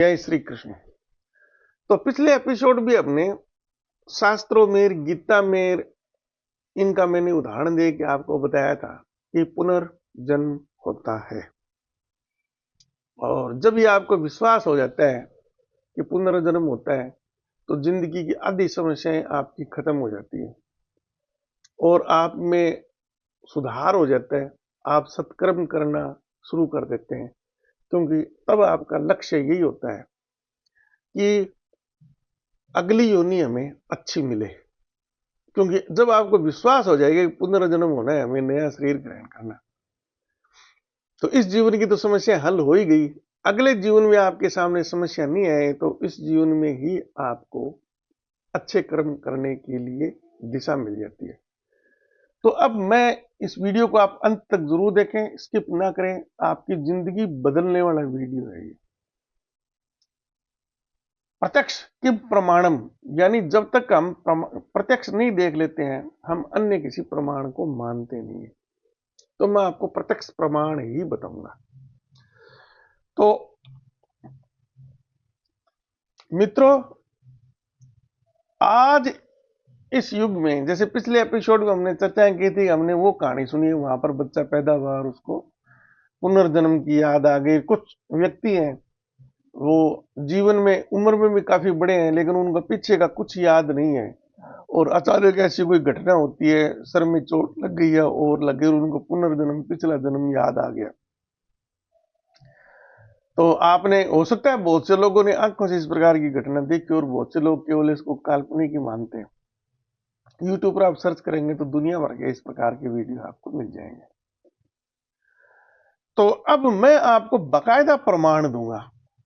जय श्री कृष्ण। तो पिछले एपिसोड भी अपने शास्त्रों में, गीता में, इनका मैंने उदाहरण दे के आपको बताया था कि पुनर्जन्म होता है। और जब ये आपको विश्वास हो जाता है कि पुनर्जन्म होता है तो जिंदगी की आधी समस्याएं आपकी खत्म हो जाती है और आप में सुधार हो जाता है। आप सत्कर्म करना शुरू कर देते हैं, क्योंकि तब आपका लक्ष्य यही होता है कि अगली योनि हमें अच्छी मिले। क्योंकि जब आपको विश्वास हो जाएगा कि पुनर्जन्म होना है, हमें नया शरीर ग्रहण करना, तो इस जीवन की तो समस्या हल हो ही गई। अगले जीवन में आपके सामने समस्या नहीं आए तो इस जीवन में ही आपको अच्छे कर्म करने के लिए दिशा मिल जाती है। तो अब मैं इस वीडियो को आप अंत तक जरूर देखें, स्किप ना करें। आपकी जिंदगी बदलने वाला वीडियो है ये। प्रत्यक्ष किम प्रमाणम, यानी जब तक हम प्रत्यक्ष नहीं देख लेते हैं, हम अन्य किसी प्रमाण को मानते नहीं है। तो मैं आपको प्रत्यक्ष प्रमाण ही बताऊंगा। तो मित्रों, आज इस युग में, जैसे पिछले एपिसोड में हमने चर्चा की थी, हमने वो कहानी सुनी, वहां पर बच्चा पैदा हुआ और उसको पुनर्जन्म की याद आ गई। कुछ व्यक्ति हैं, वो जीवन में उम्र में भी काफी बड़े हैं, लेकिन उनका पीछे का कुछ याद नहीं है और अचानक ऐसी कोई घटना होती है, सर में चोट लग गई है और लगे उनको पुनर्जन्म, पिछला जन्म याद आ गया। तो आपने, हो सकता है बहुत से लोगों ने आंखों से इस प्रकार की घटना देखी और बहुत से लोग केवल इसको काल्पनिक ही मानते हैं। यूट्यूब पर आप सर्च करेंगे तो दुनिया भर के इस प्रकार के वीडियो आपको मिल जाएंगे। तो अब मैं आपको बकायदा प्रमाण दूंगा,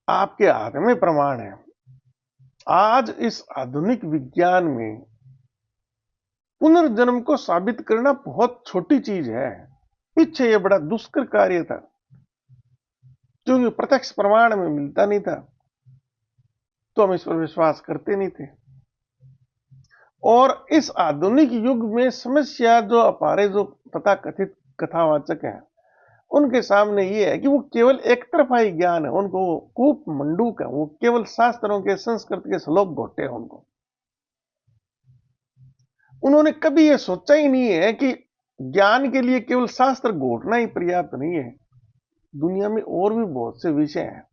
आपके हाथ में प्रमाण है। आज इस आधुनिक विज्ञान में पुनर्जन्म को साबित करना बहुत छोटी चीज है। पीछे यह बड़ा दुष्कर कार्य था, क्योंकि प्रत्यक्ष प्रमाण में मिलता नहीं था, तो हम इस पर विश्वास करते नहीं थे। और इस आधुनिक युग में समस्या जो हमारे जो तथाकथित कथावाचक हैं, उनके सामने ये है कि वो केवल एक तरफा ही ज्ञान है, उनको कूप मंडूक है, वो केवल शास्त्रों के, संस्कृत के श्लोक घोटे हैं। उन्होंने कभी ये सोचा ही नहीं है कि ज्ञान के लिए केवल शास्त्र घोटना ही पर्याप्त नहीं है। दुनिया में और भी बहुत से विषय हैं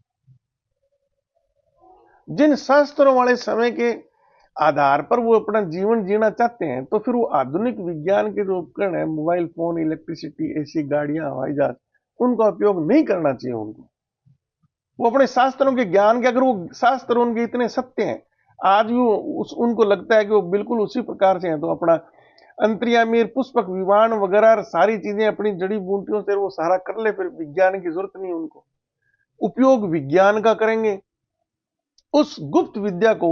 जिन शास्त्रों वाले समय के आधार पर वो अपना जीवन जीना चाहते हैं। तो फिर वो आधुनिक विज्ञान के जो उपकरण है, मोबाइल फोन, इलेक्ट्रिसिटी, ऐसी गाड़ियां, हवाई जहाज, उनका उपयोग नहीं करना चाहिए उनको। वो अपने शास्त्रों के ज्ञान के, अगर वो शास्त्र उनके इतने सत्य हैं, आज भी उनको लगता है कि वो बिल्कुल उसी प्रकार से हैं, तो अपना अंतर्यामी, पुष्पक विमान वगैरह सारी चीजें अपनी जड़ी बूटियों से वो सारा कर ले, फिर विज्ञान की जरूरत नहीं उनको। उपयोग विज्ञान का करेंगे। उस गुप्त विद्या को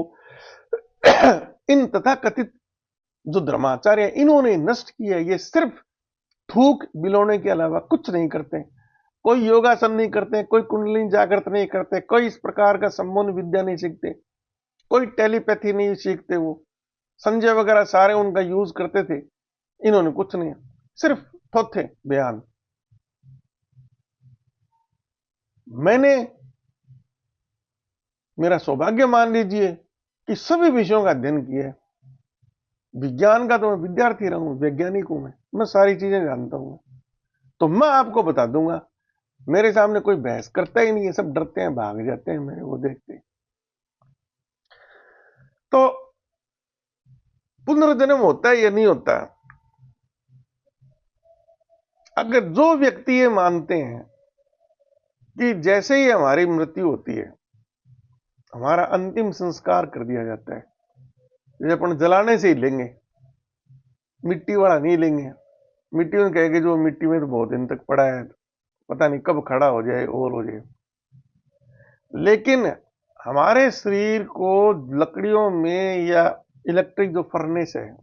इन तथाकथित जो धर्माचार्य है, इन्होंने नष्ट किया। ये सिर्फ थूक बिलोने के अलावा कुछ नहीं करते। कोई योगासन नहीं करते, कोई कुंडलिनी जागृत नहीं करते, कोई इस प्रकार का सम्मोहन विद्या नहीं सीखते, कोई टेलीपैथी नहीं सीखते। वो संजय वगैरह सारे उनका यूज करते थे, इन्होंने कुछ नहीं, सिर्फ थोथे बयान। मैंने, मेरा सौभाग्य मान लीजिए कि सभी विषयों का अध्ययन किया है। विज्ञान का तो मैं विद्यार्थी रहा हूं, वैज्ञानिक हूं, मैं सारी चीजें जानता हूं। तो मैं आपको बता दूंगा, मेरे सामने कोई बहस करता ही नहीं है, सब डरते हैं, भाग जाते हैं मेरे को देखते। तो पुनर्जन्म होता है या नहीं होता? अगर जो व्यक्ति ये मानते हैं कि जैसे ही हमारी मृत्यु होती है, हमारा अंतिम संस्कार कर दिया जाता है, जैसे अपन जलाने से ही लेंगे, मिट्टी वाला नहीं लेंगे। मिट्टी में कहेंगे जो मिट्टी में तो बहुत दिन तक पड़ा है, पता नहीं कब खड़ा हो जाए और हो जाए। लेकिन हमारे शरीर को लकड़ियों में या इलेक्ट्रिक जो फर्नेस है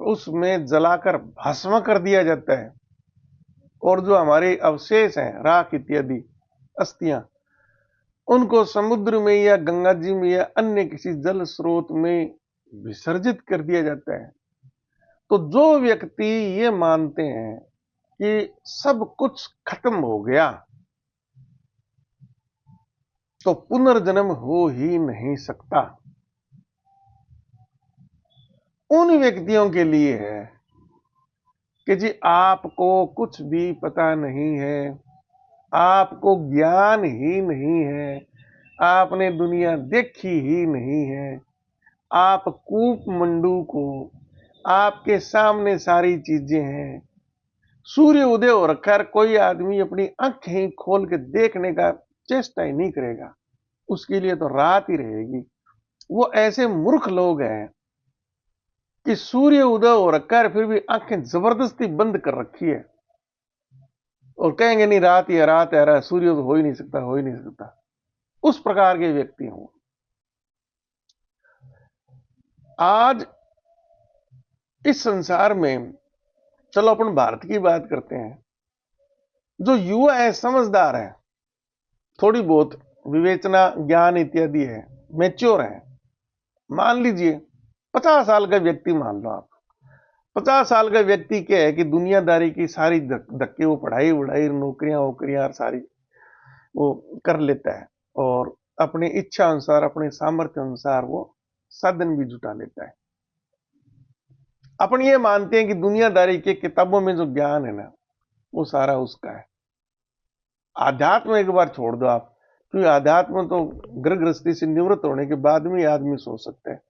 उसमें जलाकर भस्म कर दिया जाता है, और जो हमारे अवशेष हैं, राख इत्यादि अस्थियां, उनको समुद्र में या गंगा जी में या अन्य किसी जल स्रोत में विसर्जित कर दिया जाता है। तो जो व्यक्ति ये मानते हैं कि सब कुछ खत्म हो गया, तो पुनर्जन्म हो ही नहीं सकता। उन व्यक्तियों के लिए है कि जी आपको कुछ भी पता नहीं है, आपको ज्ञान ही नहीं है, आपने दुनिया देखी ही नहीं है, आप कूप मंडू को, आपके सामने सारी चीजें हैं। सूर्य उदय हो रखा है, कोई आदमी अपनी आंखें ही खोल के देखने का चेष्टा ही नहीं करेगा, उसके लिए तो रात ही रहेगी। वो ऐसे मूर्ख लोग हैं कि सूर्य उदय हो रखा है फिर भी आंखें जबरदस्ती बंद कर रखी है और कहेंगे नहीं रात ही रात है, रहा सूर्य तो हो ही नहीं सकता, हो ही नहीं सकता। उस प्रकार के व्यक्ति हूं आज इस संसार में। चलो अपन भारत की बात करते हैं। जो युवा है, समझदार है, थोड़ी बहुत विवेचना ज्ञान इत्यादि है, मैच्योर है, मान लीजिए 50 साल का व्यक्ति मान लो आप। 50 साल का व्यक्ति क्या है कि दुनियादारी की सारी धक्के, वो पढ़ाई वढ़ाई नौकरियां वोकरियां सारी वो कर लेता है और अपनी इच्छा अनुसार अपने सामर्थ्य अनुसार वो साधन भी जुटा लेता है। अपन ये मानते हैं कि दुनियादारी के किताबों में जो ज्ञान है ना, वो सारा उसका है। आध्यात्म एक बार छोड़ दो आप, क्योंकि आध्यात्म तो घर गृहस्थी से निवृत्त होने के बाद में आदमी सोच सकता है।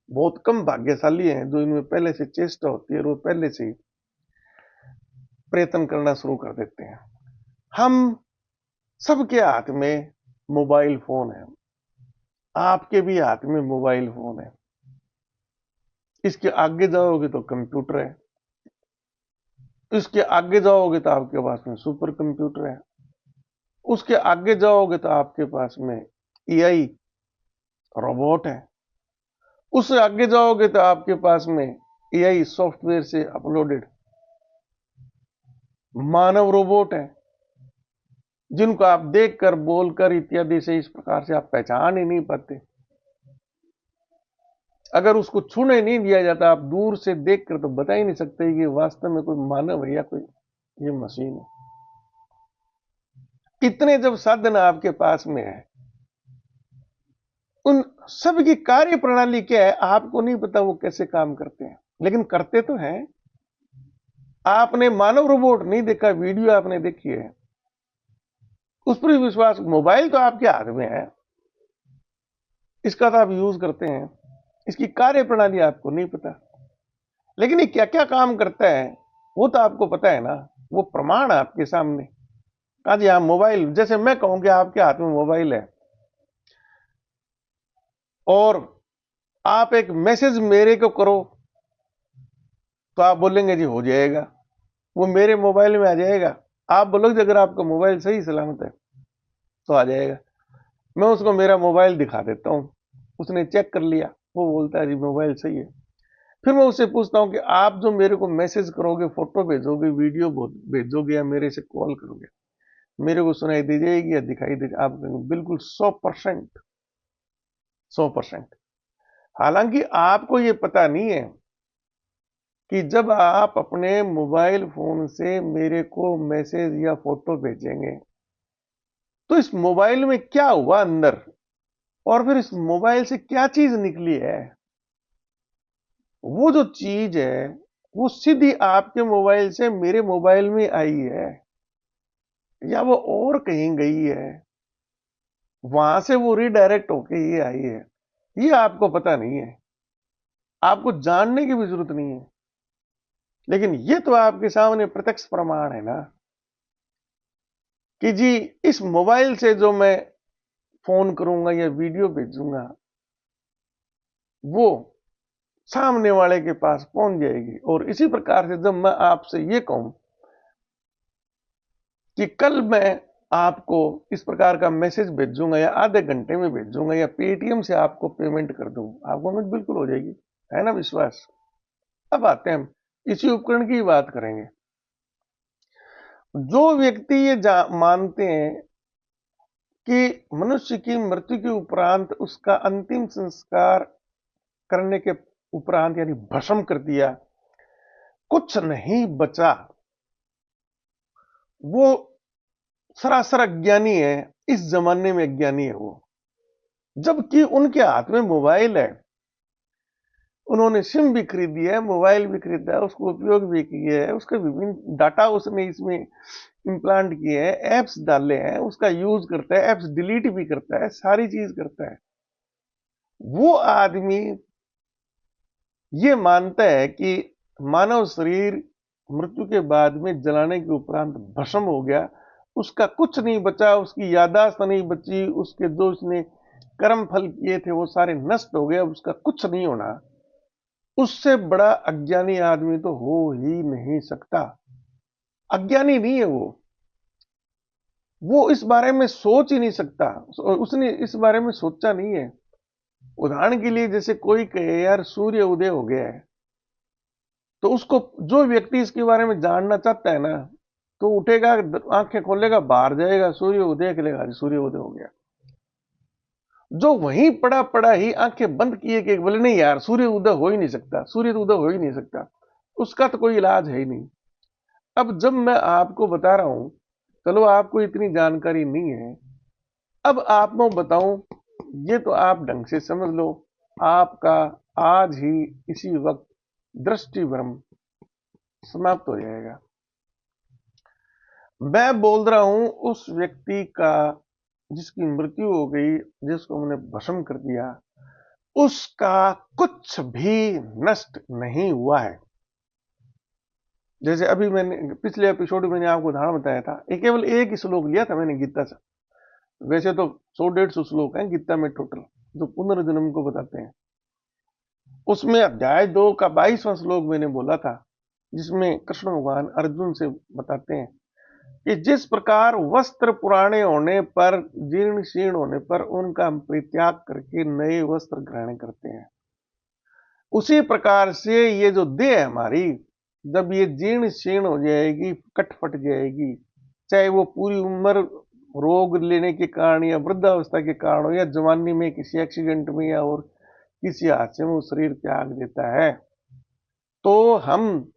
बहुत कम भाग्यशाली हैं जो इनमें पहले से चेष्टा होती है और वो पहले से ही प्रयत्न करना शुरू कर देते हैं। हम सबके हाथ में मोबाइल फोन है, आपके भी हाथ में मोबाइल फोन है। इसके आगे जाओगे तो कंप्यूटर है, इसके आगे जाओगे तो आपके पास में सुपर कंप्यूटर है, उसके आगे जाओगे तो आपके पास में एआई रोबोट है, उससे आगे जाओगे तो आपके पास में एआई सॉफ्टवेयर से अपलोडेड मानव रोबोट है, जिनको आप देखकर बोलकर इत्यादि से इस प्रकार से आप पहचान ही नहीं पाते। अगर उसको छूने नहीं दिया जाता, आप दूर से देखकर तो बता ही नहीं सकते कि वास्तव में कोई मानव है या कोई ये मशीन है। इतने जब साधन आपके पास में है, उन सब की कार्य प्रणाली क्या है आपको नहीं पता, वो कैसे काम करते हैं, लेकिन करते तो हैं। आपने मानव रोबोट नहीं देखा, वीडियो आपने देखी है, उस पर विश्वास। मोबाइल तो आपके हाथ में है, इसका तो आप यूज करते हैं, इसकी कार्य प्रणाली आपको नहीं पता, लेकिन ये क्या क्या काम करता है वो तो आपको पता है ना। वो प्रमाण आपके सामने। कहा जी हाँ मोबाइल, जैसे मैं कहूं कि आपके हाथ में मोबाइल है और आप एक मैसेज मेरे को करो, तो आप बोलेंगे जी हो जाएगा, वो मेरे मोबाइल में आ जाएगा। आप बोलोगे अगर आपका मोबाइल सही सलामत है तो आ जाएगा। मैं उसको मेरा मोबाइल दिखा देता हूं, उसने चेक कर लिया, वो बोलता है जी मोबाइल सही है। फिर मैं उससे पूछता हूं कि आप जो मेरे को मैसेज करोगे, फोटो भेजोगे, वीडियो भेजोगे या मेरे से कॉल करोगे, मेरे को सुनाई दे जाएगी या दिखाई दे? आप कहेंगे बिल्कुल 100%, 100%। हालांकि आपको ये पता नहीं है कि जब आप अपने मोबाइल फोन से मेरे को मैसेज या फोटो भेजेंगे तो इस मोबाइल में क्या हुआ अंदर, और फिर इस मोबाइल से क्या चीज निकली है। वो जो चीज है वो सीधी आपके मोबाइल से मेरे मोबाइल में आई है या वो और कहीं गई है, वहां से वो रिडायरेक्ट होके ये आई है, ये आपको पता नहीं है, आपको जानने की भी जरूरत नहीं है। लेकिन ये तो आपके सामने प्रत्यक्ष प्रमाण है ना कि जी इस मोबाइल से जो मैं फोन करूंगा या वीडियो भेजूंगा वो सामने वाले के पास पहुंच जाएगी। और इसी प्रकार से जब मैं आपसे ये कहूं कि कल मैं आपको इस प्रकार का मैसेज भेजूंगा या आधे घंटे में भेजूंगा या पेटीएम से आपको पेमेंट कर दूं, आपको समझ बिल्कुल हो जाएगी, है ना विश्वास। अब आते हैं हम इसी उपकरण की बात करेंगे। जो व्यक्ति ये मानते हैं कि मनुष्य की मृत्यु के उपरांत उसका अंतिम संस्कार करने के उपरांत यानी भस्म कर दिया, कुछ नहीं बचा, वो सरासर अज्ञानी है, इस जमाने में अज्ञानी है वो, जबकि उनके हाथ में मोबाइल है। उन्होंने सिम भी खरीदी है, मोबाइल भी खरीदा है, उसको उपयोग भी किया है, उसके विभिन्न डाटा उसने इसमें इम्प्लांट किए हैं, एप्स डाले हैं, उसका यूज करता है, एप्स डिलीट भी करता है, सारी चीज करता है। वो आदमी ये मानता है कि मानव शरीर मृत्यु के बाद में जलाने के उपरांत भस्म हो गया, उसका कुछ नहीं बचा, उसकी याददाश्त नहीं बची, उसके जो उसने कर्म फल किए थे वो सारे नष्ट हो गए, अब उसका कुछ नहीं होना। उससे बड़ा अज्ञानी आदमी तो हो ही नहीं सकता। अज्ञानी नहीं है वो इस बारे में सोच ही नहीं सकता, उसने इस बारे में सोचा नहीं है। उदाहरण के लिए जैसे कोई कहे यार सूर्य उदय हो गया है, तो उसको जो व्यक्ति इसके बारे में जानना चाहता है ना, तो उठेगा, आंखें खोलेगा, बाहर जाएगा, सूर्य उदय करेगा, सूर्य उदय हो गया। जो वहीं पड़ा पड़ा ही आंखें बंद किए कि बोले नहीं यार सूर्य उदय हो ही नहीं सकता, सूर्य उदय हो ही नहीं सकता, उसका तो कोई इलाज है ही नहीं। अब जब मैं आपको बता रहा हूं, चलो आपको इतनी जानकारी नहीं है, अब आप मैं बताऊं, ये तो आप ढंग से समझ लो, आपका आज ही इसी वक्त दृष्टि भ्रम समाप्त हो जाएगा। मैं बोल रहा हूं उस व्यक्ति का जिसकी मृत्यु हो गई, जिसको हमने भस्म कर दिया, उसका कुछ भी नष्ट नहीं हुआ है। जैसे अभी मैंने पिछले एपिसोड में मैंने आपको उदाहरण बताया था, एक केवल एक ही श्लोक लिया था मैंने गीता से। वैसे तो 100-150 श्लोक हैं गीता में टोटल, जो पुनर्जन्म को बताते हैं। उसमें अध्याय 2 का 22वां श्लोक मैंने बोला था, जिसमें कृष्ण भगवान अर्जुन से बताते हैं कि जिस प्रकार वस्त्र पुराने होने पर, जीर्ण शीर्ण होने पर उनका हम परित्याग करके नए वस्त्र ग्रहण करते हैं, उसी प्रकार से ये जो देह है हमारी, जब ये जीर्ण शीर्ण हो जाएगी, कट फट जाएगी, चाहे वो पूरी उम्र रोग लेने के कारण या वृद्धावस्था के कारण हो, या जवानी में किसी एक्सीडेंट में या और किसी हादसे में वो शरीर त्याग देता है, तो हम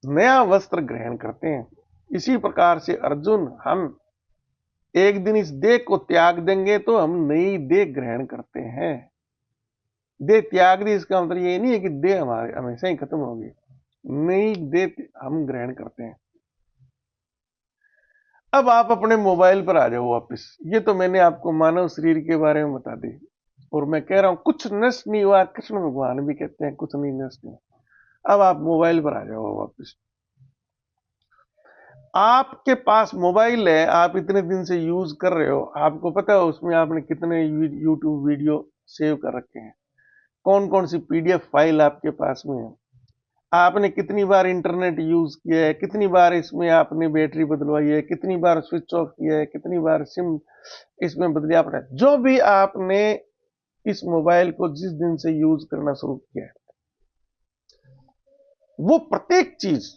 नया वस्त्र ग्रहण करते हैं। इसी प्रकार से अर्जुन, हम एक दिन इस देह को त्याग देंगे तो हम नई देह ग्रहण करते हैं। देह त्याग दी इसका मतलब ये नहीं है कि देह हमारे हमेशा ही खत्म होगी, नई देह हम ग्रहण करते हैं। अब आप अपने मोबाइल पर आ जाओ वापस। ये तो मैंने आपको मानव शरीर के बारे में बता दी, और मैं कह रहा हूं कुछ नष्ट नहीं हुआ, कृष्ण भगवान भी कहते हैं कुछ नहीं नष्ट हुआ। अब आप मोबाइल पर आ जाओ वापस। आपके पास मोबाइल है, आप इतने दिन से यूज कर रहे हो, आपको पता है उसमें आपने कितने यूट्यूब वीडियो सेव कर रखे हैं, कौन कौन सी पीडीएफ फाइल आपके पास में है, आपने कितनी बार इंटरनेट यूज किया है, कितनी बार इसमें आपने बैटरी बदलवाई है, कितनी बार स्विच ऑफ किया है, कितनी बार सिम इसमें बदली आपने, जो भी आपने इस मोबाइल को जिस दिन से यूज करना शुरू किया है, वो प्रत्येक चीज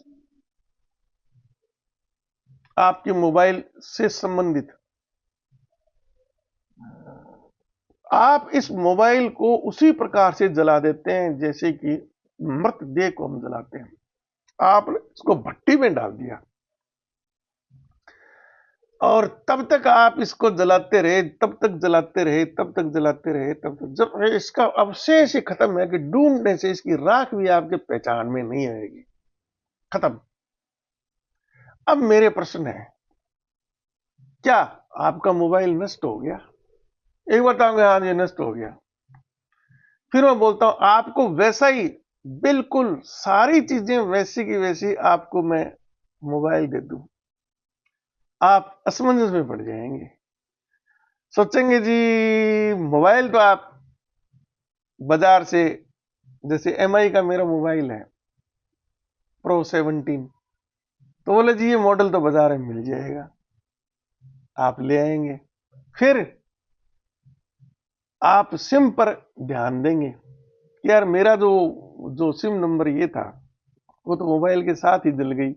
आपके मोबाइल से संबंधित, आप इस मोबाइल को उसी प्रकार से जला देते हैं जैसे कि मृतदेह को हम जलाते हैं। आपने इसको भट्टी में डाल दिया और तब तक आप इसको जलाते रहे, तब तक जलाते रहे, तब तक जलाते रहे, तब तक, जब इसका अवशेष ही खत्म है कि ढूंढने से इसकी राख भी आपके पहचान में नहीं आएगी, खत्म। अब मेरे प्रश्न है, क्या आपका मोबाइल नष्ट हो गया? एक बताओगे हाँ ये नष्ट हो गया। फिर मैं बोलता हूं आपको वैसा ही, बिल्कुल सारी चीजें वैसी की वैसी आपको मैं मोबाइल दे दूं, आप असमंजस में पड़ जाएंगे, सोचेंगे जी मोबाइल तो आप बाजार से, जैसे एमआई का मेरा मोबाइल है प्रो 17, तो बोले जी ये मॉडल तो बाजार में मिल जाएगा, आप ले आएंगे, फिर आप सिम पर ध्यान देंगे कि यार मेरा जो जो सिम नंबर ये था वो तो मोबाइल के साथ ही जल गई,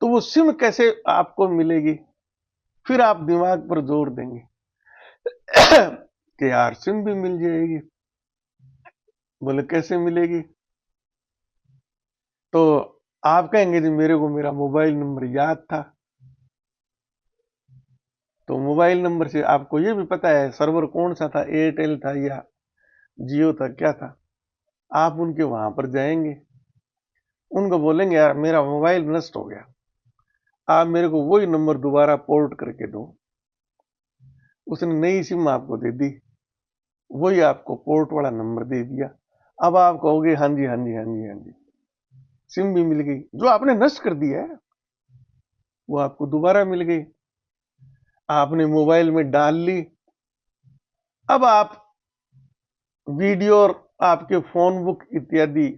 तो वो सिम कैसे आपको मिलेगी? फिर आप दिमाग पर जोर देंगे कि यार सिम भी मिल जाएगी। बोले कैसे मिलेगी? तो आप कहेंगे जी मेरे को मेरा मोबाइल नंबर याद था, तो मोबाइल नंबर से आपको ये भी पता है सर्वर कौन सा था, एयरटेल था या जियो था, क्या था। आप उनके वहां पर जाएंगे, उनको बोलेंगे यार मेरा मोबाइल नष्ट हो गया, आप मेरे को वही नंबर दोबारा पोर्ट करके दो। उसने नई सिम आपको दे दी, वही आपको पोर्ट वाला नंबर दे दिया। अब आप कहोगे हाँ जी हाँ जी हाँ जी हाँ जी, सिम भी मिल गई, जो आपने नष्ट कर दिया है वो आपको दोबारा मिल गई, आपने मोबाइल में डाल ली। अब आप वीडियो और आपके फोन बुक इत्यादि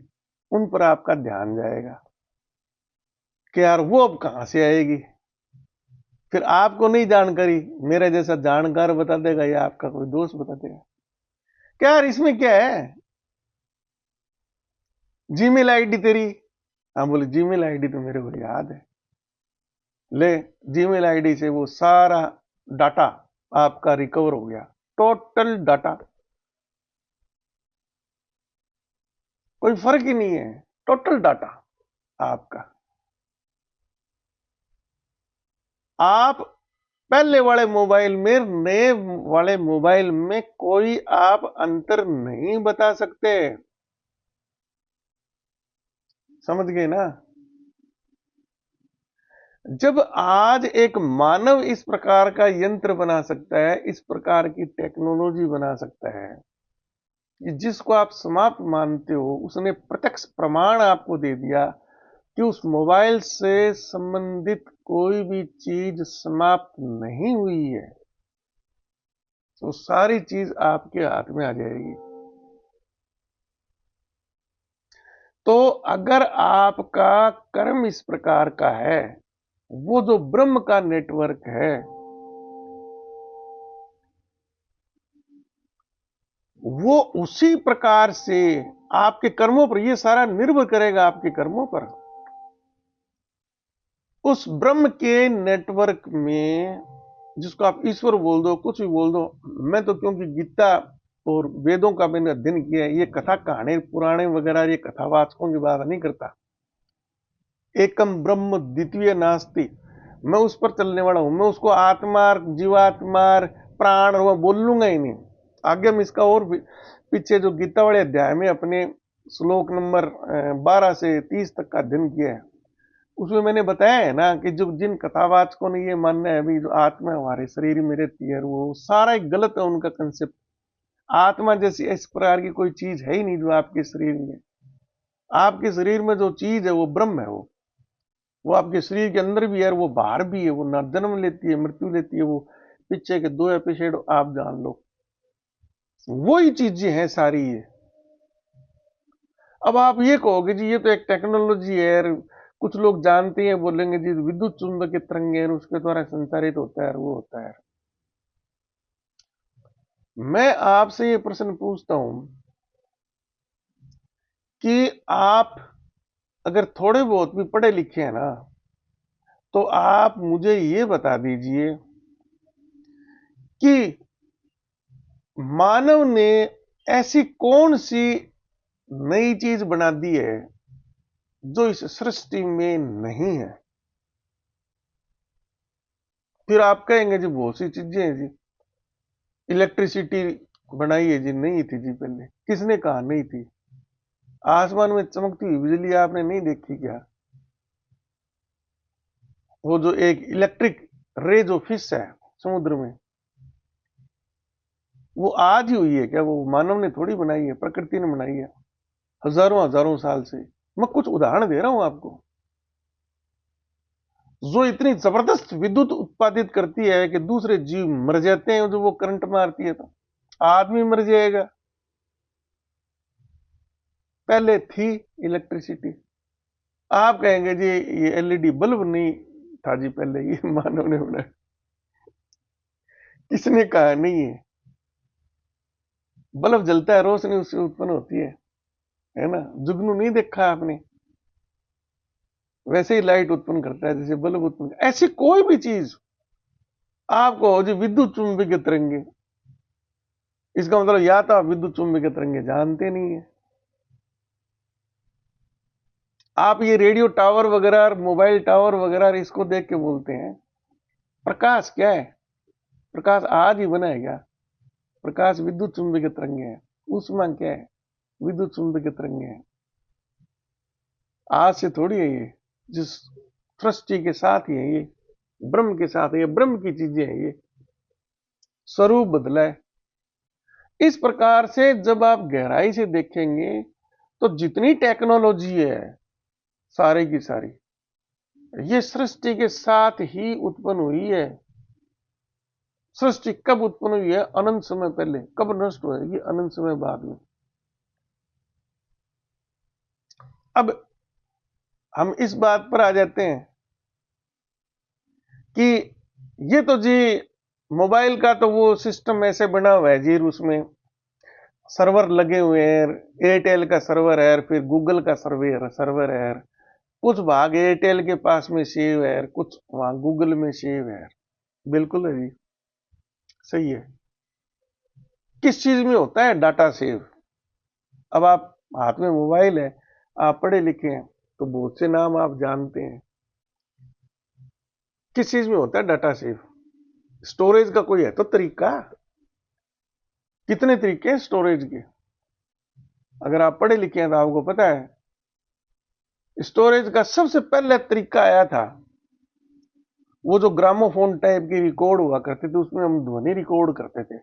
उन पर आपका ध्यान जाएगा कि यार वो अब कहां से आएगी। फिर आपको नहीं जानकारी, मेरे जैसा जानकार बता देगा या आपका कोई दोस्त बता देगा, क्या यार इसमें क्या है, जीमेल आईडी तेरी। हाँ बोले जीमेल आईडी तो मेरे को याद है। ले, जीमेल आईडी से वो सारा डाटा आपका रिकवर हो गया, टोटल डाटा, कोई फर्क ही नहीं है, टोटल डाटा आपका। आप पहले वाले मोबाइल में नए वाले मोबाइल में कोई आप अंतर नहीं बता सकते, समझ गए ना। जब आज एक मानव इस प्रकार का यंत्र बना सकता है, इस प्रकार की टेक्नोलॉजी बना सकता है कि जिसको आप समाप्त मानते हो, उसने प्रत्यक्ष प्रमाण आपको दे दिया कि उस मोबाइल से संबंधित कोई भी चीज समाप्त नहीं हुई है, तो सारी चीज आपके हाथ में आ जाएगी। तो अगर आपका कर्म इस प्रकार का है, वो जो ब्रह्म का नेटवर्क है वो उसी प्रकार से आपके कर्मों पर, ये सारा निर्भर करेगा आपके कर्मों पर। उस ब्रह्म के नेटवर्क में, जिसको आप ईश्वर बोल दो, कुछ भी बोल दो, मैं तो क्योंकि गीता और वेदों का मैंने अध्ययन किया है, ये कथा कहानी पुराने वगैरह ये कथावाचकों की बात नहीं करता। एकम ब्रह्म द्वितीय नास्ति, मैं उस पर चलने वाला हूं, मैं उसको आत्मा जीवात्मा प्राण और बोल लूंगा ही नहीं। आगे हम इसका और पीछे जो गीता वाले अध्याय में अपने श्लोक नंबर 12 से 30 तक का अध्ययन किया है, उसमें मैंने बताया है ना कि जो जिन कथावाचकों ने ये मानना है अभी जो आत्मा हमारे शरीर में रहती है, वो सारा एक गलत है उनका कंसेप्ट। आत्मा जैसी इस प्रकार की कोई चीज है ही नहीं जो आपके शरीर में। आपके शरीर में जो चीज है वो ब्रह्म है, वो आपके शरीर के अंदर भी है, वो बाहर भी है, वो न जन्म लेती है मृत्यु लेती है। वो पीछे के 2 एपिसोड आप जान लो, वही चीजें हैं सारी ये। अब आप ये कहोगे जी ये तो एक टेक्नोलॉजी है यार, कुछ लोग जानते हैं बोलेंगे जी विद्युत चुंबकीय तरंगे उसके द्वारा संचारित होता है, वो होता है। मैं आपसे ये प्रश्न पूछता हूं कि आप अगर थोड़े बहुत भी पढ़े लिखे हैं ना, तो आप मुझे ये बता दीजिए कि मानव ने ऐसी कौन सी नई चीज बना दी है जो इस सृष्टि में नहीं है। फिर आप कहेंगे जी बहुत सी चीजें हैं जी, इलेक्ट्रिसिटी बनाई है जी, नहीं थी जी पहले, किसने कहा नहीं थी। आसमान में चमकती हुई बिजली आपने नहीं देखी क्या? वो जो एक इलेक्ट्रिक रे जो फिश है समुद्र में, वो आज ही हुई है क्या? वो मानव ने थोड़ी बनाई है, प्रकृति ने बनाई है हजारों हजारों साल से। मैं कुछ उदाहरण दे रहा हूं आपको, जो इतनी जबरदस्त विद्युत उत्पादित करती है कि दूसरे जीव मर जाते हैं, जो वो करंट मारती है तो आदमी मर जाएगा। पहले थी इलेक्ट्रिसिटी। आप कहेंगे जी ये एलईडी बल्ब नहीं था जी पहले, ये मानव ने बनाया। किसने कहा नहीं है? बल्ब जलता है, रोशनी उससे उत्पन्न होती है ना। जुगनू नहीं देखा आपने? वैसे ही लाइट उत्पन्न करता है जैसे बल्ब उत्पन्न। ऐसी कोई भी चीज आपको जी विद्युत चुंबकीय तरंगे, इसका मतलब या तो आप विद्युत चुंबकीय तरंगे जानते नहीं है, आप ये रेडियो टावर वगैरह मोबाइल टावर वगैरह इसको देख के बोलते हैं। प्रकाश क्या है? प्रकाश आज ही बना है क्या? प्रकाश विद्युत चुंबकीय तरंग है। ऊष्मा क्या है? विद्युत चुंबकीय तरंग है। आज से थोड़ी है ये, जिस सृष्टि के साथ ही है ये, ब्रह्म के साथ है ये, ब्रह्म की चीजें हैं ये, स्वरूप बदला है। इस प्रकार से जब आप गहराई से देखेंगे तो जितनी टेक्नोलॉजी है सारी की सारी ये सृष्टि के साथ ही उत्पन्न हुई है। सृष्टि कब उत्पन्न हुई है? अनंत समय पहले। कब नष्ट होगी? अनंत समय बाद में। अब हम इस बात पर आ जाते हैं कि ये तो जी मोबाइल का तो वो सिस्टम ऐसे बना हुआ है जी, उसमें सर्वर लगे हुए हैं। एयरटेल का सर्वर है, फिर गूगल का सर्वर है। कुछ भाग एयरटेल के पास में सेव है, कुछ वहां गूगल में सेव है। बिल्कुल है जी, सही है। किस चीज में होता है डाटा सेव? अब आप हाथ में मोबाइल है, आप पढ़े लिखे हैं तो बहुत से नाम आप जानते हैं। किस चीज में होता है डाटा सेव? स्टोरेज का कोई है तो तरीका? कितने तरीके हैं स्टोरेज के? अगर आप पढ़े लिखे हैं तो आपको पता है स्टोरेज का सबसे पहले तरीका आया था वो जो ग्रामोफोन टाइप की रिकॉर्ड हुआ करते थे, उसमें हम ध्वनि रिकॉर्ड करते थे।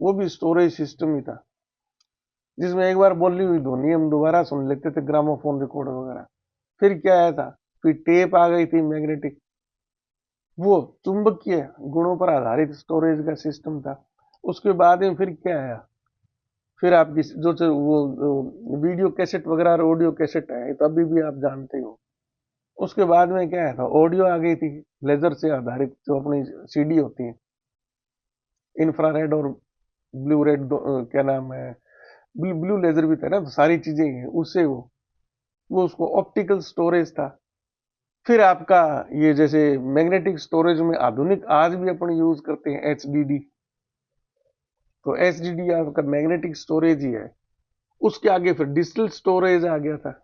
वो भी स्टोरेज सिस्टम ही था, जिसमें एक बार बोली हुई ध्वनि हम दोबारा सुन लेते थे, ग्रामोफोन रिकॉर्ड वगैरह। फिर क्या आया था? फिर टेप आ गई थी मैग्नेटिक, वो चुंबकीय गुणों पर आधारित स्टोरेज का सिस्टम था। उसके बाद में फिर क्या आया? फिर आपकी जो वो वीडियो कैसेट वगैरह और ऑडियो कैसेट है तो अभी भी आप जानते हो। उसके बाद में क्या आया था? ऑडियो आ गई थी, लेजर से आधारित जो अपनी सीडी होती है, इंफ्रारेड और ब्लू रेड क्या नाम है, ब्लू लेजर भी था ना, तो सारी चीजें हैं उससे वो उसको ऑप्टिकल स्टोरेज था। फिर आपका ये जैसे मैग्नेटिक स्टोरेज में आधुनिक आज भी अपन यूज करते हैं एचडीडी, तो एचडीडी आपका मैग्नेटिक स्टोरेज ही है। उसके आगे फिर डिजिटल स्टोरेज आ गया था,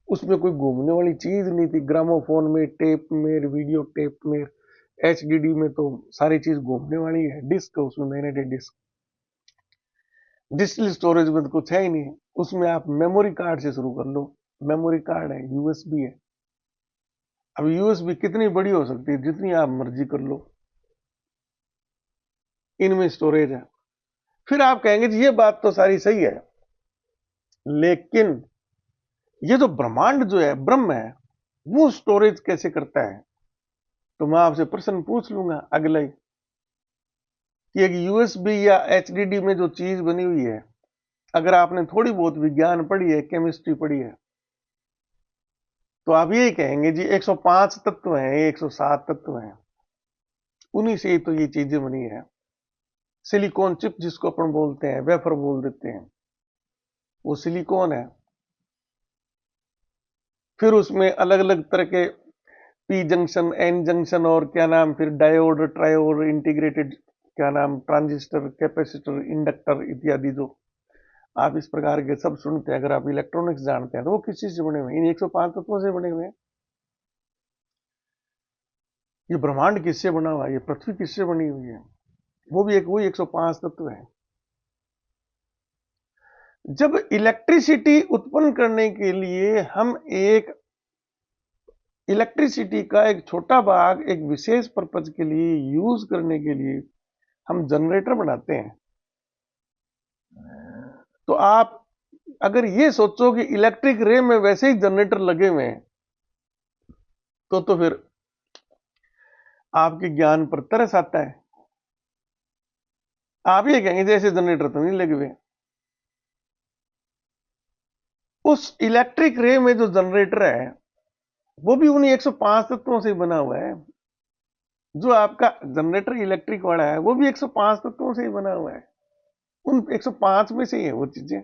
उसमें कोई घूमने वाली चीज नहीं थी। ग्रामोफोन में, टेप में, वीडियो टेप में, एचडीडी में तो सारी चीज घूमने वाली है। डिस्क, उसमें मैग्नेटिक डिस्क। डिजिटल स्टोरेज में तो कुछ है ही नहीं, उसमें आप मेमोरी कार्ड से शुरू कर लो। मेमोरी कार्ड है, यूएसबी है। अब यूएसबी कितनी बड़ी हो सकती है? जितनी आप मर्जी कर लो, इनमें स्टोरेज है। फिर आप कहेंगे जी ये बात तो सारी सही है, लेकिन ये जो ब्रह्मांड जो है, ब्रह्म है, वो स्टोरेज कैसे करता है? तो मैं आपसे प्रश्न पूछ लूंगा अगला ही कि एक यूएसबी या एचडीडी में जो चीज बनी हुई है, अगर आपने थोड़ी बहुत विज्ञान पढ़ी है, केमिस्ट्री पढ़ी है, तो आप यही कहेंगे जी 105 तत्व हैं, 107 तत्व हैं, उन्हीं से ही तो ये चीजें बनी है। सिलिकॉन चिप जिसको अपन बोलते हैं, वेफर बोल देते हैं, वो सिलिकॉन है। फिर उसमें अलग अलग तरह के पी जंक्शन, एन जंक्शन और क्या नाम, फिर डायोड, ट्रायोड, इंटीग्रेटेड क्या नाम, ट्रांजिस्टर, कैपेसिटर, इंडक्टर इत्यादि जो आप इस प्रकार के सब सुनते हैं। अगर आप इलेक्ट्रॉनिक्स जानते हैं तो वो किस चीज से बने हुए हैं? इन 105 तत्वों से बने हुए हैं। ये ब्रह्मांड किससे बना हुआ है? ये पृथ्वी किससे बनी हुई है? वो भी वही 105 तत्व है। जब इलेक्ट्रिसिटी उत्पन्न करने के लिए हम इलेक्ट्रिसिटी का एक छोटा भाग एक विशेष पर्पज के लिए यूज करने के लिए हम जनरेटर बनाते हैं, तो आप अगर ये सोचो कि इलेक्ट्रिक रे में वैसे ही जनरेटर लगे हुए हैं, तो फिर आपके ज्ञान पर तरस आता है। आप ये कहेंगे जैसे जनरेटर तो नहीं लगे हुए। उस इलेक्ट्रिक रे में जो जनरेटर है वो भी उन्हीं 105 तत्वों से बना हुआ है। जो आपका जनरेटर इलेक्ट्रिक वाला है वो भी 105 तत्वों से ही बना हुआ है। उन 105 में से ही है वो चीजें।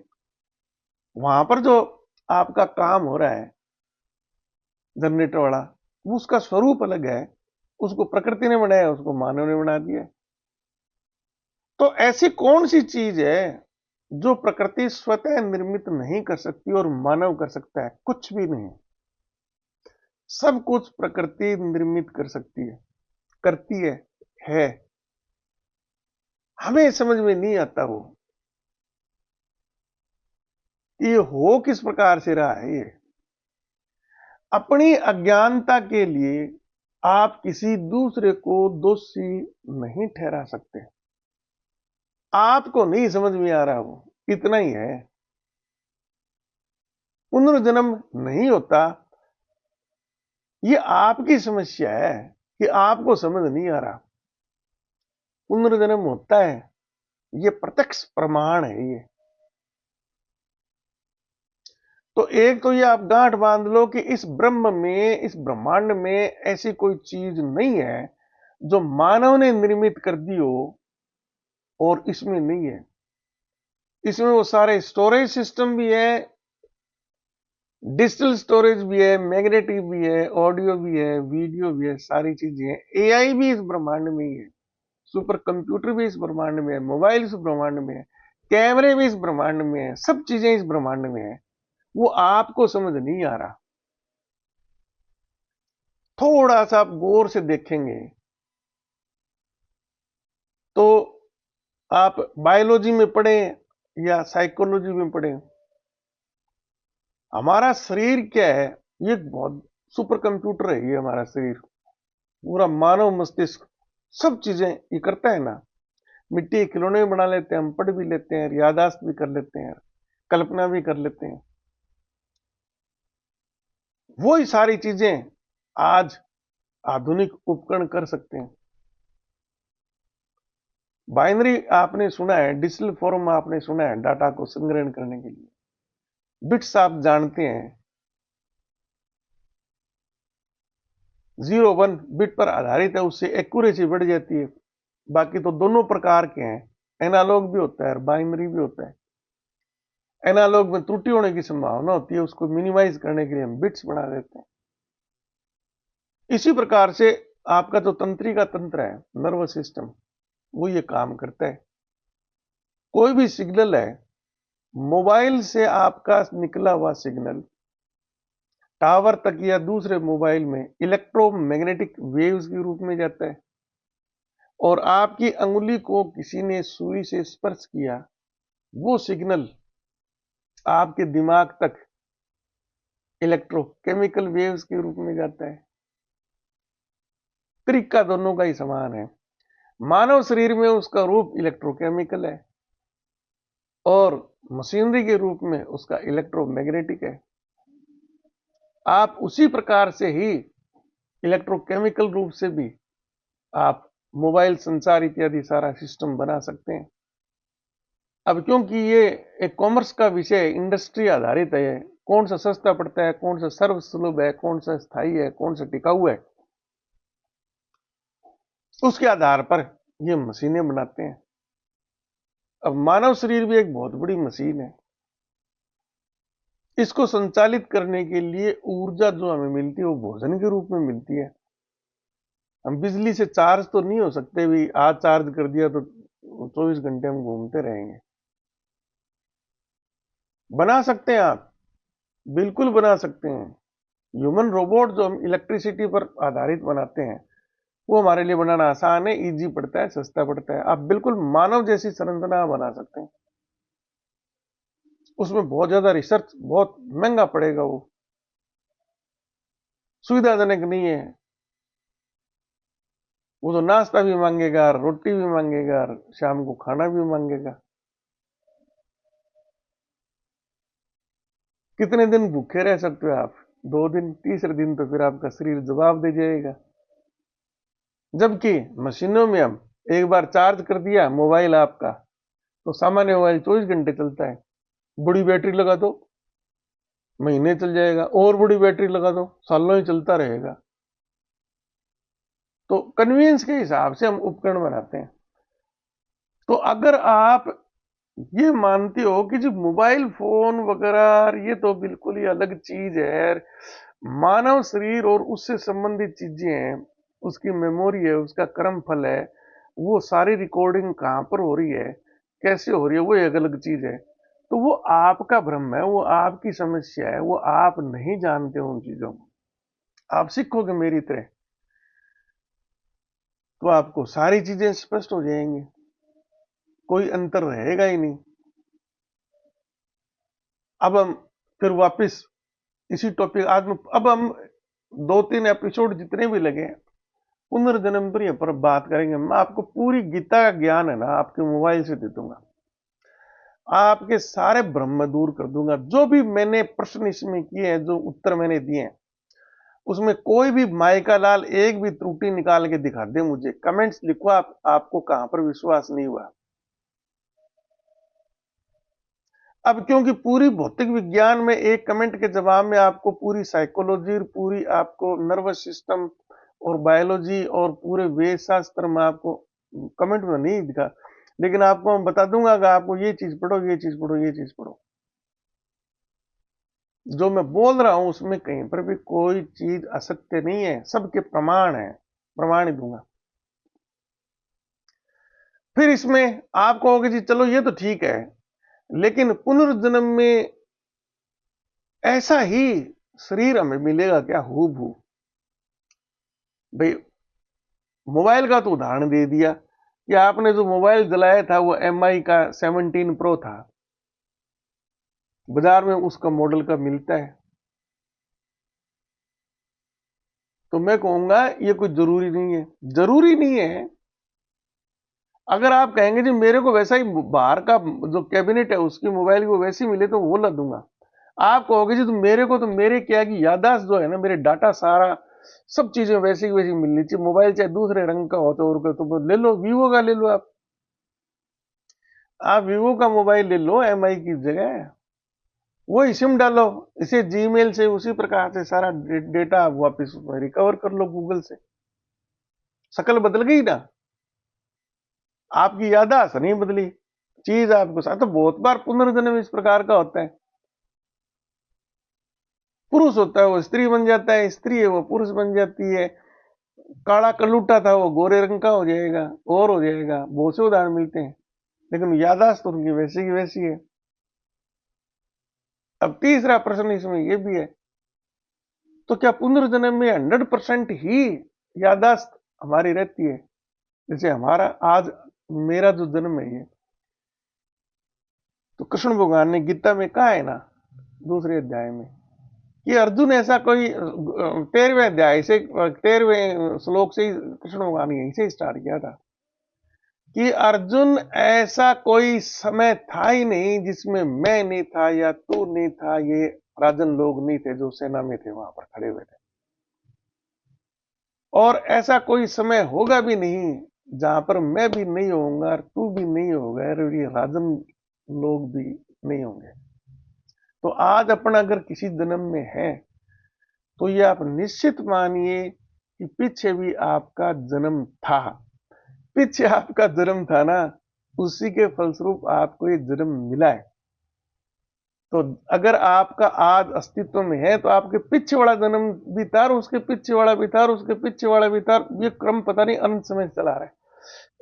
वहां पर जो आपका काम हो रहा है जनरेटर वाला, वो उसका स्वरूप अलग है। उसको प्रकृति ने बनाया, उसको मानव ने बना दिया। तो ऐसी कौन सी चीज है जो प्रकृति स्वतः निर्मित नहीं कर सकती और मानव कर सकता है? कुछ भी नहीं। सब कुछ प्रकृति निर्मित कर सकती है, करती है। हमें समझ में नहीं आता वो ये हो किस प्रकार से रहा है। ये अपनी अज्ञानता के लिए आप किसी दूसरे को दोषी नहीं ठहरा सकते। आपको नहीं समझ में आ रहा, वो इतना ही है। पुनर्जन्म नहीं होता, ये आपकी समस्या है कि आपको समझ नहीं आ रहा। पुनर्जन्म होता है, ये प्रत्यक्ष प्रमाण है। ये तो एक तो ये आप गांठ बांध लो कि इस ब्रह्म में, इस ब्रह्मांड में ऐसी कोई चीज नहीं है जो मानव ने निर्मित कर दी हो और इसमें नहीं है। इसमें वो सारे स्टोरेज सिस्टम भी है, डिजिटल स्टोरेज भी है, मैग्नेटिक भी है, ऑडियो भी है, वीडियो भी है, सारी चीजें हैं। एआई भी इस ब्रह्मांड में ही है, सुपर कंप्यूटर भी इस ब्रह्मांड में है, मोबाइल इस ब्रह्मांड में है, कैमरे भी इस ब्रह्मांड में है, सब चीजें इस ब्रह्मांड में है। वो आपको समझ नहीं आ रहा। थोड़ा सा आप गौर से देखेंगे तो आप बायोलॉजी में पढ़े या साइकोलॉजी में पढ़े, हमारा शरीर क्या है, ये बहुत सुपर कंप्यूटर है। ये हमारा शरीर पूरा मानव मस्तिष्क सब चीजें ये करता है ना। मिट्टी के खिलौने भी बना लेते हैं हम, पढ़ भी लेते हैं, यादाश्त भी कर लेते हैं, कल्पना भी कर लेते हैं। वही सारी चीजें आज आधुनिक उपकरण कर सकते हैं। बाइनरी आपने सुना है, डिजिटल फॉर्म आपने सुना है, डाटा को संग्रहण करने के लिए। बिट्स आप जानते हैं, 0 1 बिट पर आधारित है, उससे एक्यूरेसी बढ़ जाती है। बाकी तो दोनों प्रकार के हैं, एनालॉग भी होता है और बाइनरी भी होता है। एनालॉग में त्रुटि होने की संभावना होती है, उसको मिनिमाइज करने के लिए हम बिट्स बढ़ा देते हैं। इसी प्रकार से आपका जो तंत्रिका तंत्र है, नर्वस सिस्टम, वो ये काम करता है। कोई भी सिग्नल है, मोबाइल से आपका निकला हुआ सिग्नल टावर तक या दूसरे मोबाइल में इलेक्ट्रोमैग्नेटिक वेव्स के रूप में जाता है, और आपकी अंगुली को किसी ने सुई से स्पर्श किया, वो सिग्नल आपके दिमाग तक इलेक्ट्रोकेमिकल वेव्स के रूप में जाता है। तरीका दोनों का ही समान है। मानव शरीर में उसका रूप इलेक्ट्रोकेमिकल है और मशीनरी के रूप में उसका इलेक्ट्रोमैग्नेटिक है। आप उसी प्रकार से ही इलेक्ट्रोकेमिकल रूप से भी आप मोबाइल संचार इत्यादि सारा सिस्टम बना सकते हैं। अब क्योंकि ये एक कॉमर्स का विषय, इंडस्ट्री आधारित है, कौन सा सस्ता पड़ता है, कौन सा सर्वसुलभ है, कौन सा स्थायी है, कौन सा टिकाऊ है, उसके आधार पर ये मशीनें बनाते हैं। अब मानव शरीर भी एक बहुत बड़ी मशीन है। इसको संचालित करने के लिए ऊर्जा जो हमें मिलती है वो भोजन के रूप में मिलती है। हम बिजली से चार्ज तो नहीं हो सकते भी, आज चार्ज कर दिया तो 24 घंटे हम घूमते रहेंगे। बना सकते हैं आप, बिल्कुल बना सकते हैं। ह्यूमन रोबोट जो हम इलेक्ट्रिसिटी पर आधारित बनाते हैं, वो हमारे लिए बनाना आसान है, इजी पड़ता है, सस्ता पड़ता है। आप बिल्कुल मानव जैसी संरचना बना सकते हैं। उसमें बहुत ज्यादा रिसर्च, बहुत महंगा पड़ेगा, वो सुविधाजनक नहीं है। वो तो नाश्ता भी मांगेगा, रोटी भी मांगेगा, शाम को खाना भी मांगेगा। कितने दिन भूखे रह सकते हो आप? 2 दिन, तीसरे दिन तो फिर आपका शरीर जवाब दे जाएगा। जबकि मशीनों में हम एक बार चार्ज कर दिया मोबाइल आपका, तो सामान्य मोबाइल 24 घंटे चलता है। बड़ी बैटरी लगा दो, महीने चल जाएगा, और बड़ी बैटरी लगा दो, सालों ही चलता रहेगा। तो कन्वीनियंस के हिसाब से हम उपकरण बनाते हैं। तो अगर आप ये मानते हो कि जो मोबाइल फोन वगैरह ये तो बिल्कुल ही अलग चीज है, मानव शरीर और उससे संबंधित चीजें हैं, उसकी मेमोरी है, उसका कर्म फल है, वो सारी रिकॉर्डिंग कहां पर हो रही है, कैसे हो रही है, वो एक अलग चीज है। तो वो आपका भ्रम है, वो आपकी समस्या है, वो आप नहीं जानते हो उन चीजों को। आप सीखोगे मेरी तरह तो आपको सारी चीजें स्पष्ट हो जाएंगी। कोई अंतर रहेगा ही नहीं। अब हम फिर वापस इसी टॉपिक आज में, अब हम 2-3 एपिसोड जितने भी लगे पुनर्जन्म पर बात करेंगे। मैं आपको पूरी गीता का ज्ञान है ना आपके मोबाइल से दे दूंगा, आपके सारे भ्रम दूर कर दूंगा। जो भी मैंने प्रश्न इसमें किए हैं, जो उत्तर मैंने दिए हैं, उसमें कोई भी माइका लाल एक भी त्रुटि निकाल के दिखा दे, मुझे कमेंट्स लिखो आपको कहां पर विश्वास नहीं हुआ। अब क्योंकि पूरी भौतिक विज्ञान में एक कमेंट के जवाब में आपको पूरी साइकोलॉजी, पूरी आपको नर्वस सिस्टम और बायोलॉजी और पूरे वेद शास्त्र में आपको कमेंट में नहीं दिखा, लेकिन आपको मैं बता दूंगा कि आपको ये चीज पढ़ो, ये चीज पढ़ो, ये चीज पढ़ो। जो मैं बोल रहा हूं उसमें कहीं पर भी कोई चीज असत्य नहीं है, सबके प्रमाण है, प्रमाण ही दूंगा। फिर इसमें आप कहोगे जी चलो ये तो ठीक है, लेकिन पुनर्जन्म में ऐसा ही शरीर हमें मिलेगा क्या हूबहू? भाई मोबाइल का तो उदाहरण दे दिया कि आपने जो मोबाइल जलाया था वो MI का 17 Pro था, बाजार में उसका मॉडल का मिलता है। तो मैं कहूंगा ये कोई जरूरी नहीं है, जरूरी नहीं है। अगर आप कहेंगे जी मेरे को वैसा ही बाहर का जो कैबिनेट है उसकी मोबाइल को वैसी मिले तो वो ला दूंगा। आप कहोगे जी तो मेरे को तो मेरे क्या की याददाश्त जो है ना, मेरे डाटा सारा सब चीजें वैसी की वैसी मिलनी चाहिए। मोबाइल चाहे दूसरे रंग का हो तो ले लो, वीवो का ले लो। आप वीवो का मोबाइल ले लो MI की जगह, वो सिम डालो, इसे जीमेल से उसी प्रकार से सारा डेटा आप वापस रिकवर कर लो गूगल से। शकल बदल गई ना, आपकी याददाश्त नहीं बदली, चीज आपको साथ। तो बहुत बार पुनर्जन्म इस प्रकार का होता है, पुरुष होता है वो स्त्री बन जाता है, स्त्री है वो पुरुष बन जाती है, काला कलूटा था वो गोरे रंग का हो जाएगा और हो जाएगा। बहुत से उदाहरण मिलते हैं, लेकिन याददाश्त तो उनकी वैसी की वैसी है। अब तीसरा प्रश्न इसमें यह भी है, तो क्या पुनर्जन्म में 100% ही याददाश्त हमारी रहती है? जैसे हमारा आज मेरा जो जन्म है ये, तो कृष्ण भगवान ने गीता में कहा है ना दूसरे अध्याय में कि अर्जुन ऐसा कोई 13वें अध्याय से 13वें श्लोक से ही कृष्ण भगवान ने यहीं से स्टार्ट किया था कि अर्जुन ऐसा कोई समय था ही नहीं जिसमें मैं नहीं था या तू नहीं था, ये राजन लोग नहीं थे जो सेना में थे वहां पर खड़े हुए थे, और ऐसा कोई समय होगा भी नहीं जहां पर मैं भी नहीं होऊंगा और तू भी नहीं होगा और ये राजन लोग भी नहीं होंगे। तो आज अपन अगर किसी जन्म में है तो ये आप निश्चित मानिए कि पीछे भी आपका जन्म था, पीछे आपका जन्म था ना, उसी के फलस्वरूप आपको ये जन्म मिला है। तो अगर आपका आज अस्तित्व में है तो आपके पीछे वाला जन्म भी था और उसके पीछे वाला भी था और उसके पीछे वाला भी था, ये क्रम पता नहीं अनंत समय चला रहा है।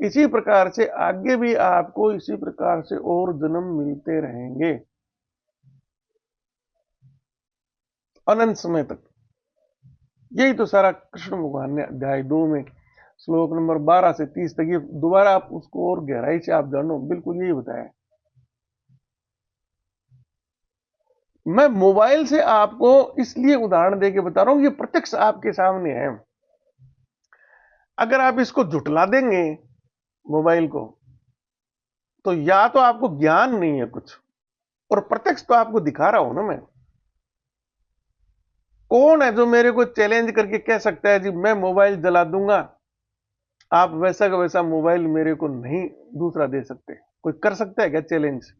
इसी प्रकार से आगे भी आपको इसी प्रकार से और जन्म मिलते रहेंगे अनंत समय तक। यही तो सारा कृष्ण भगवान ने अध्याय 2 में श्लोक नंबर 12 से 30 तक, ये दोबारा आप उसको और गहराई से आप जानो, बिल्कुल यही बताया। मैं मोबाइल से आपको इसलिए उदाहरण देके बता रहा हूं, ये प्रत्यक्ष आपके सामने है। अगर आप इसको झुटला देंगे मोबाइल को, तो या तो आपको ज्ञान नहीं है कुछ, और प्रत्यक्ष तो आपको दिखा रहा हूं ना मैं। कौन है जो मेरे को चैलेंज करके कह सकता है जी मैं मोबाइल जला दूंगा, आप वैसा का वैसा मोबाइल मेरे को नहीं दूसरा दे सकते? कोई कर सकता है क्या चैलेंज?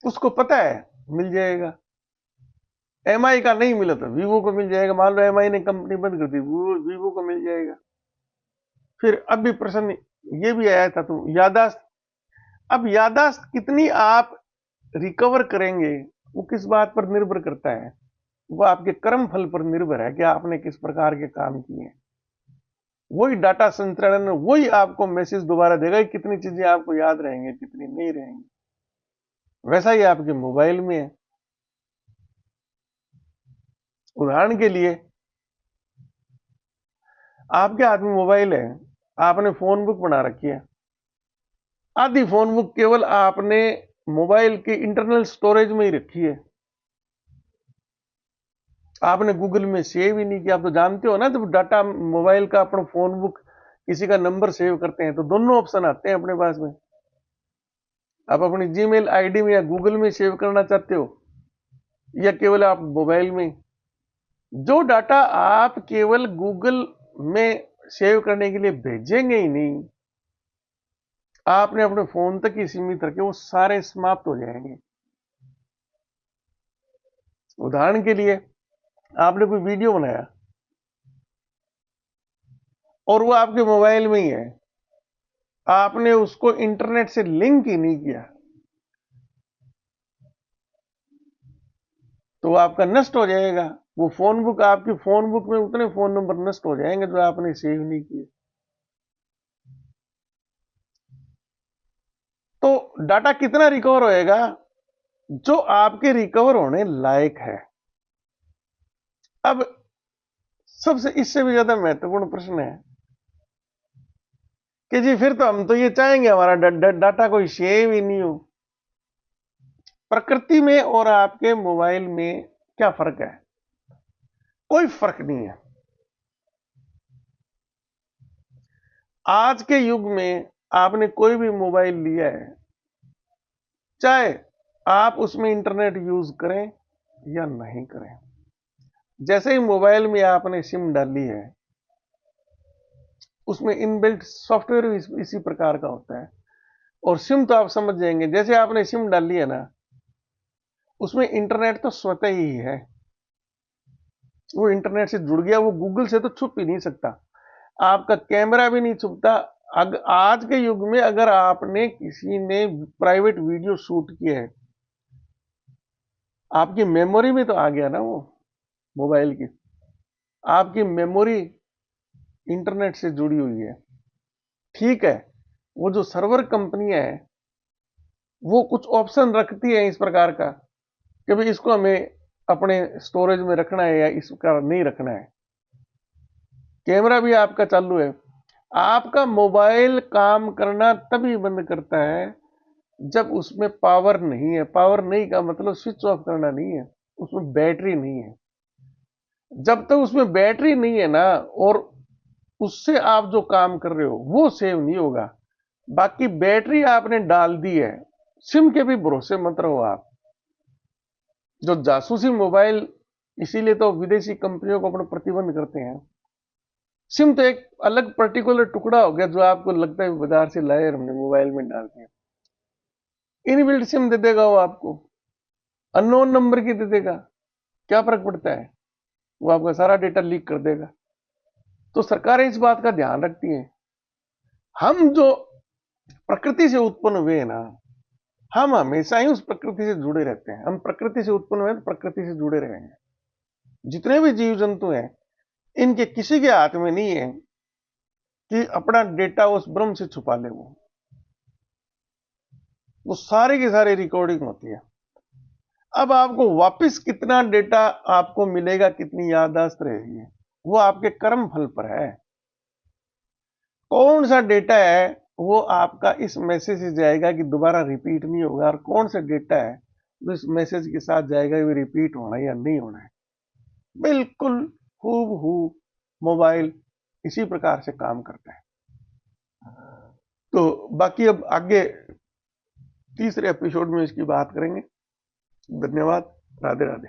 उसको पता है मिल जाएगा। MI का नहीं मिला तो वीवो को मिल जाएगा। मान लो MI ने कंपनी बंद कर दी, वीवो को मिल जाएगा। फिर अब भी प्रश्न ये भी आया था, तो यादाश्त, अब यादाश्त कितनी आप रिकवर करेंगे वो किस बात पर निर्भर करता है? वो आपके कर्म फल पर निर्भर है कि आपने किस प्रकार के काम किए। वही डाटा संचरण, वही आपको मैसेज दोबारा देगा कि कितनी चीजें आपको याद रहेंगे, कितनी नहीं रहेंगी। वैसा ही आपके मोबाइल में है। उदाहरण के लिए आपके हाथ में मोबाइल है, आपने फोन बुक बना रखी है, आधी फोन बुक केवल आपने मोबाइल के इंटरनल स्टोरेज में ही रखी है, आपने गूगल में सेव ही नहीं किया। आप तो जानते हो ना, जब डाटा मोबाइल का अपना फोन बुक किसी का नंबर सेव करते हैं तो दोनों ऑप्शन आते हैं अपने पास में। आप अपनी जीमेल आईडी में या गूगल में सेव करना चाहते हो या केवल आप मोबाइल में। जो डाटा आप केवल गूगल में सेव करने के लिए भेजेंगे ही नहीं, आपने अपने फोन तक ही सीमित रखे, वो सारे समाप्त हो जाएंगे। उदाहरण के लिए, आपने कोई वीडियो बनाया और वो आपके मोबाइल में ही है, आपने उसको इंटरनेट से लिंक ही नहीं किया, तो आपका नष्ट हो जाएगा। वो फोन बुक, आपकी फोन बुक में उतने फोन नंबर नष्ट हो जाएंगे जो आपने सेव नहीं किए। तो डाटा कितना रिकवर होएगा? जो आपके रिकवर होने लायक है। अब सबसे इससे भी ज्यादा महत्वपूर्ण प्रश्न है कि जी फिर तो हम तो ये चाहेंगे हमारा डाटा कोई सेव ही नहीं हो। प्रकृति में और आपके मोबाइल में क्या फर्क है? कोई फर्क नहीं है। आज के युग में आपने कोई भी मोबाइल लिया है, चाहे आप उसमें इंटरनेट यूज करें या नहीं करें, जैसे ही मोबाइल में आपने सिम डाली है, उसमें इनबिल्ट सॉफ्टवेयर इसी प्रकार का होता है। और सिम तो आप समझ जाएंगे, जैसे आपने सिम डाली है ना, उसमें इंटरनेट तो स्वतः ही है, वो इंटरनेट से जुड़ गया, वो गूगल से तो छुप ही नहीं सकता, आपका कैमरा भी नहीं छुपता। आज के युग में अगर आपने किसी ने प्राइवेट वीडियो शूट किया है, आपकी मेमोरी में तो आ गया ना वो मोबाइल की, आपकी मेमोरी इंटरनेट से जुड़ी हुई है। ठीक है, वो जो सर्वर कंपनियां है वो कुछ ऑप्शन रखती है इस प्रकार का कि भाई इसको हमें अपने स्टोरेज में रखना है या इसका नहीं रखना है। कैमरा भी आपका चालू है, आपका मोबाइल काम करना तभी बंद करता है जब उसमें पावर नहीं है। पावर नहीं का मतलब स्विच ऑफ करना नहीं है, उसमें बैटरी नहीं है। जब तक उसमें बैटरी नहीं है ना, और उससे आप जो काम कर रहे हो वो सेव नहीं होगा। बाकी बैटरी आपने डाल दी है, सिम के भी भरोसे मत रहो आप। जो जासूसी मोबाइल, इसीलिए तो विदेशी कंपनियों को अपना प्रतिबंध करते हैं। सिम तो एक अलग पर्टिकुलर टुकड़ा हो गया जो आपको लगता है बाजार से लाए हमने मोबाइल में डाल दिया। इनबिल्ट सिम दे देगा वो आपको, अननोन नंबर की दे देगा, क्या फर्क पड़ता है, वो आपका सारा डेटा लीक कर देगा। तो सरकारें इस बात का ध्यान रखती हैं। हम जो प्रकृति से उत्पन्न हुए हैं ना, हम हमेशा ही उस प्रकृति से जुड़े रहते हैं। हम प्रकृति से उत्पन्न हुए तो प्रकृति से जुड़े रहेंगे। जितने भी जीव जंतु हैं, इनके किसी के हाथ में नहीं है कि अपना डेटा उस ब्रह्म से छुपा ले। वो सारे की सारी रिकॉर्डिंग होती है। अब आपको वापस कितना डेटा आपको मिलेगा, कितनी याददाश्त रहेगी, वो आपके कर्म फल पर है। कौन सा डेटा है वो आपका इस मैसेज से जाएगा कि दोबारा रिपीट नहीं होगा, और कौन सा डेटा है जो इस मैसेज के साथ जाएगा वो रिपीट होना है या नहीं होना है। बिल्कुल हूबहू मोबाइल इसी प्रकार से काम करता है। तो बाकी अब आगे तीसरे एपिसोड में इसकी बात करेंगे। धन्यवाद। राधे राधे।